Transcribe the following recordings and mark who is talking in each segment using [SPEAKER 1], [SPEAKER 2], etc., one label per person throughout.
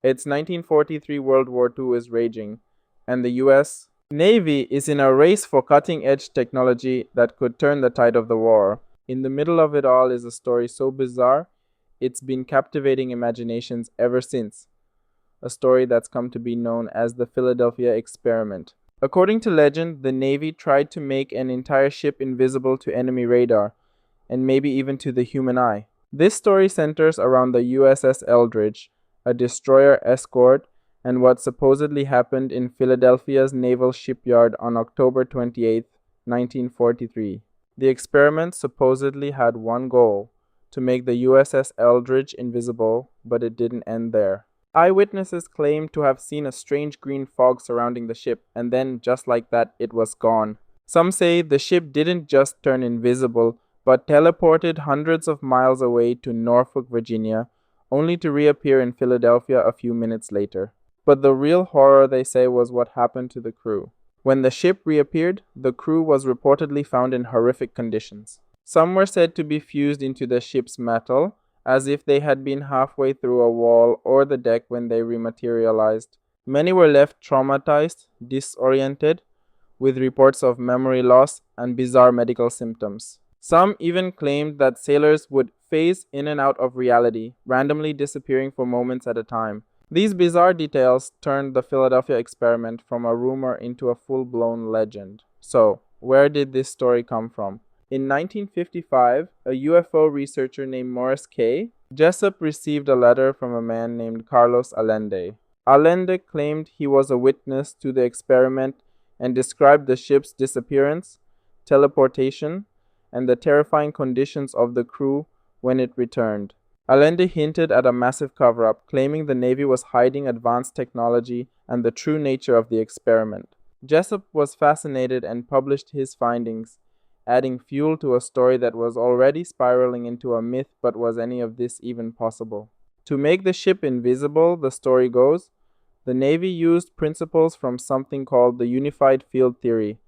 [SPEAKER 1] It's 1943, World War II is raging, and the US Navy is in a race for cutting-edge technology that could turn the tide of the war. In the middle of it all is a story so bizarre, it's been captivating imaginations ever since. A story that's come to be known as the Philadelphia Experiment. According to legend, the Navy tried to make an entire ship invisible to enemy radar, and maybe even to the human eye. This story centers around the USS Eldridge, a destroyer escort, and what supposedly happened in Philadelphia's Naval Shipyard on October 28, 1943. The experiment supposedly had one goal, to make the USS Eldridge invisible, but it didn't end there. Eyewitnesses claimed to have seen a strange green fog surrounding the ship, and then, just like that, it was gone. Some say the ship didn't just turn invisible, but teleported hundreds of miles away to Norfolk, Virginia, only to reappear in Philadelphia a few minutes later. But the real horror, they say, was what happened to the crew. When the ship reappeared, the crew was reportedly found in horrific conditions. Some were said to be fused into the ship's metal, as if they had been halfway through a wall or the deck when they rematerialized. Many were left traumatized, disoriented, with reports of memory loss and bizarre medical symptoms. Some even claimed that sailors would phase in and out of reality, randomly disappearing for moments at a time. These bizarre details turned the Philadelphia Experiment from a rumor into a full-blown legend. So, where did this story come from? In 1955, a UFO researcher named Morris K. Jessup received a letter from a man named Carlos Allende. Allende claimed he was a witness to the experiment and described the ship's disappearance, teleportation, and the terrifying conditions of the crew when it returned. Allende hinted at a massive cover-up, claiming the Navy was hiding advanced technology and the true nature of the experiment. Jessup was fascinated and published his findings, adding fuel to a story that was already spiraling into a myth. But was any of this even possible? To make the ship invisible, the story goes, the Navy used principles from something called the unified field theory,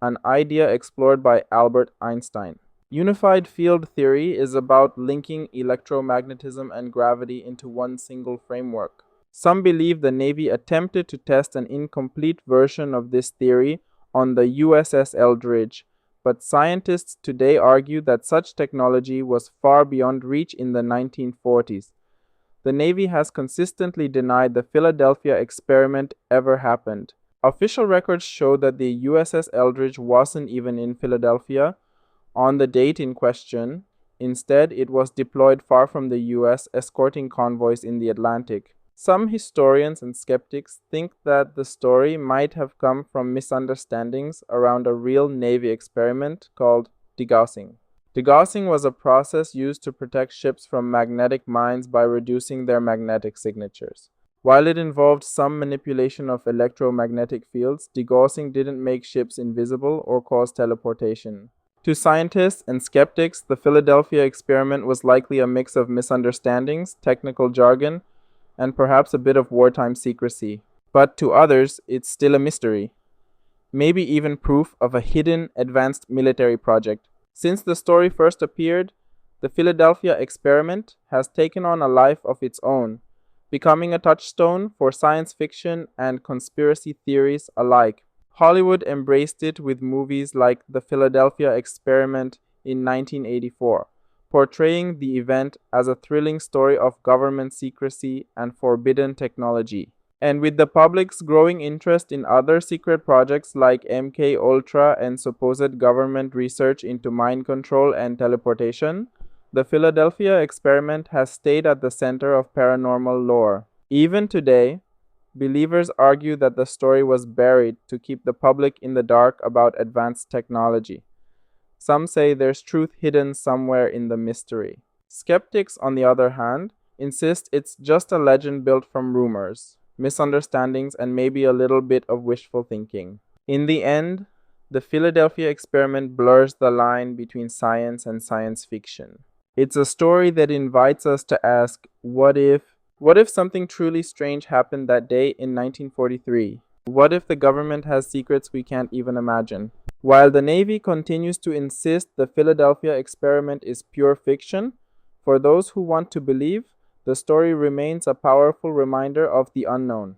[SPEAKER 1] an idea explored by Albert Einstein. Unified field theory is about linking electromagnetism and gravity into one single framework. Some believe the Navy attempted to test an incomplete version of this theory on the USS Eldridge, but scientists today argue that such technology was far beyond reach in the 1940s. The Navy has consistently denied the Philadelphia Experiment ever happened. Official records show that the USS Eldridge wasn't even in Philadelphia on the date in question. Instead, it was deployed far from the US, escorting convoys in the Atlantic. Some historians and skeptics think that the story might have come from misunderstandings around a real Navy experiment called degaussing. Degaussing was a process used to protect ships from magnetic mines by reducing their magnetic signatures. While it involved some manipulation of electromagnetic fields, degaussing didn't make ships invisible or cause teleportation. To scientists and skeptics, the Philadelphia Experiment was likely a mix of misunderstandings, technical jargon, and perhaps a bit of wartime secrecy. But to others, it's still a mystery. Maybe even proof of a hidden, advanced military project. Since the story first appeared, the Philadelphia Experiment has taken on a life of its own, becoming a touchstone for science fiction and conspiracy theories alike. Hollywood embraced it with movies like The Philadelphia Experiment in 1984. Portraying the event as a thrilling story of government secrecy and forbidden technology. And with the public's growing interest in other secret projects like MK Ultra and supposed government research into mind control and teleportation, the Philadelphia Experiment has stayed at the center of paranormal lore. Even today, believers argue that the story was buried to keep the public in the dark about advanced technology. Some say there's truth hidden somewhere in the mystery. Skeptics, on the other hand, insist it's just a legend built from rumors, misunderstandings, and maybe a little bit of wishful thinking. In the end, the Philadelphia Experiment blurs the line between science and science fiction. It's a story that invites us to ask, what if something truly strange happened that day in 1943? What if the government has secrets we can't even imagine? While the Navy continues to insist the Philadelphia Experiment is pure fiction, for those who want to believe, The story remains a powerful reminder of the unknown.